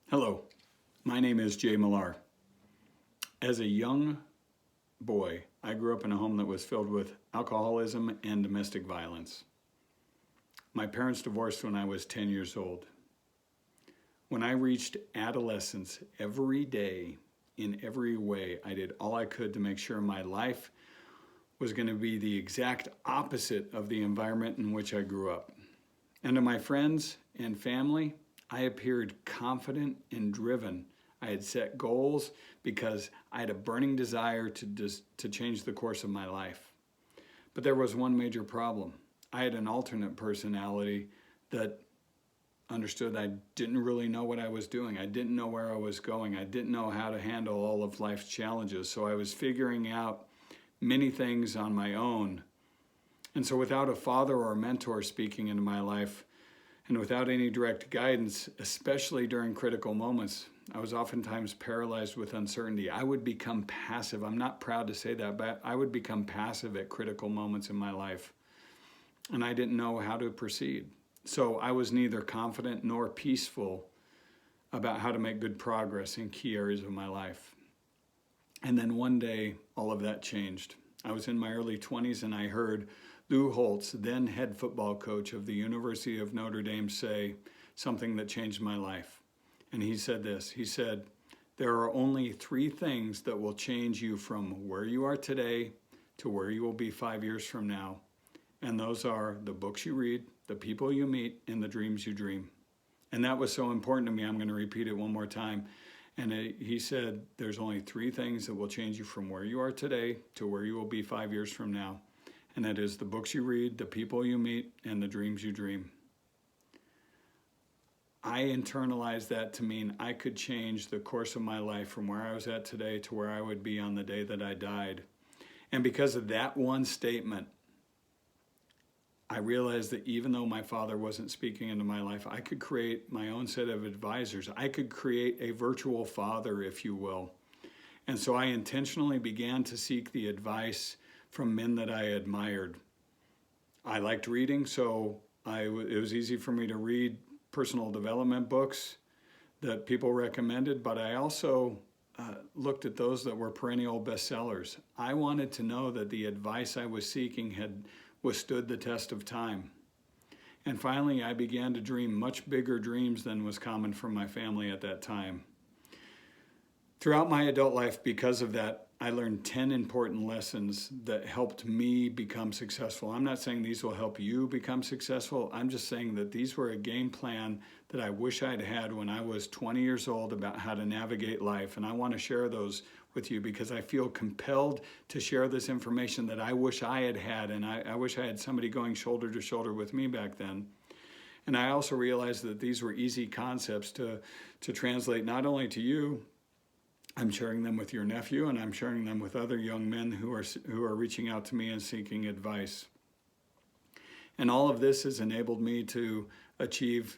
Hello, my name is Jay Millar. As a young boy, I grew up in a home that was filled with alcoholism and domestic violence. My parents divorced when I was 10 years old. When I reached adolescence, every day, in every way, I did all I could to make sure my life was going to be the exact opposite of the environment in which I grew up. And to my friends and family, I appeared confident and driven. I had set goals because I had a burning desire to change the course of my life. But there was one major problem. I had an alternate personality that understood I didn't really know what I was doing. I didn't know where I was going. I didn't know how to handle all of life's challenges. So I was figuring out many things on my own. And so without a father or a mentor speaking into my life, and without any direct guidance, especially during critical moments, I was oftentimes paralyzed with uncertainty. I would become passive. I'm not proud to say that, but I would become passive at critical moments in my life. And I didn't know how to proceed. So I was neither confident nor peaceful about how to make good progress in key areas of my life. And then one day, all of that changed. I was in my early 20s and I heard Lou Holtz, then head football coach of the University of Notre Dame, say something that changed my life. And he said this, he said, there are only 3 things that will change you from where you are today to where you will be 5 years from now. And those are the books you read, the people you meet, and the dreams you dream. And that was so important to me, I'm going to repeat it one more time. And he said, there's only 3 things that will change you from where you are today to where you will be 5 years from now. And that is the books you read, the people you meet, and the dreams you dream. I internalized that to mean I could change the course of my life from where I was at today to where I would be on the day that I died. And because of that one statement, I realized that even though my father wasn't speaking into my life, I could create my own set of advisors. I could create a virtual father, if you will. And so I intentionally began to seek the advice from men that I admired. I liked reading, so it was easy for me to read personal development books that people recommended, but I also looked at those that were perennial bestsellers. I wanted to know that the advice I was seeking had withstood the test of time. And finally, I began to dream much bigger dreams than was common for my family at that time. Throughout my adult life, because of that, I learned 10 important lessons that helped me become successful. I'm not saying these will help you become successful. I'm just saying that these were a game plan that I wish I'd had when I was 20 years old about how to navigate life. And I want to share those with you because I feel compelled to share this information that I wish I had had. And I wish I had somebody going shoulder to shoulder with me back then. And I also realized that these were easy concepts to translate not only to you. I'm sharing them with your nephew, and I'm sharing them with other young men who are reaching out to me and seeking advice. And all of this has enabled me to achieve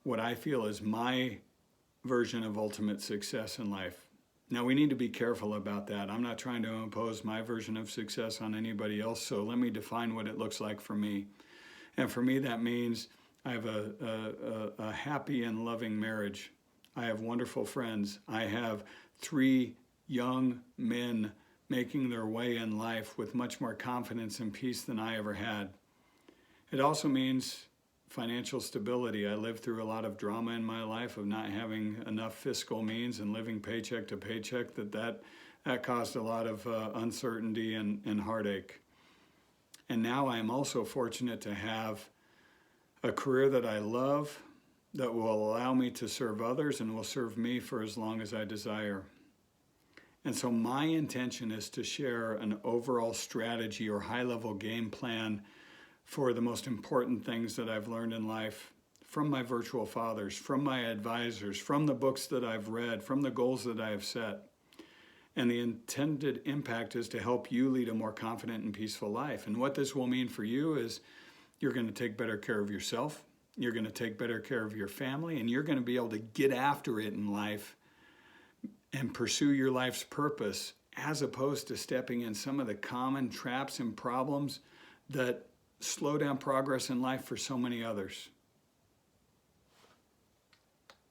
what I feel is my version of ultimate success in life. Now, we need to be careful about that. I'm not trying to impose my version of success on anybody else, so let me define what it looks like for me. And for me, that means I have a happy and loving marriage. I have wonderful friends. I have 3 young men making their way in life with much more confidence and peace than I ever had. It also means financial stability. I lived through a lot of drama in my life of not having enough fiscal means and living paycheck to paycheck. That caused a lot of uncertainty and heartache. And now I am also fortunate to have a career that I love, that will allow me to serve others and will serve me for as long as I desire. And so my intention is to share an overall strategy or high-level game plan for the most important things that I've learned in life from my virtual fathers, from my advisors, from the books that I've read, from the goals that I have set. And the intended impact is to help you lead a more confident and peaceful life. And what this will mean for you is you're going to take better care of yourself. You're going to take better care of your family, and you're going to be able to get after it in life and pursue your life's purpose as opposed to stepping in some of the common traps and problems that slow down progress in life for so many others.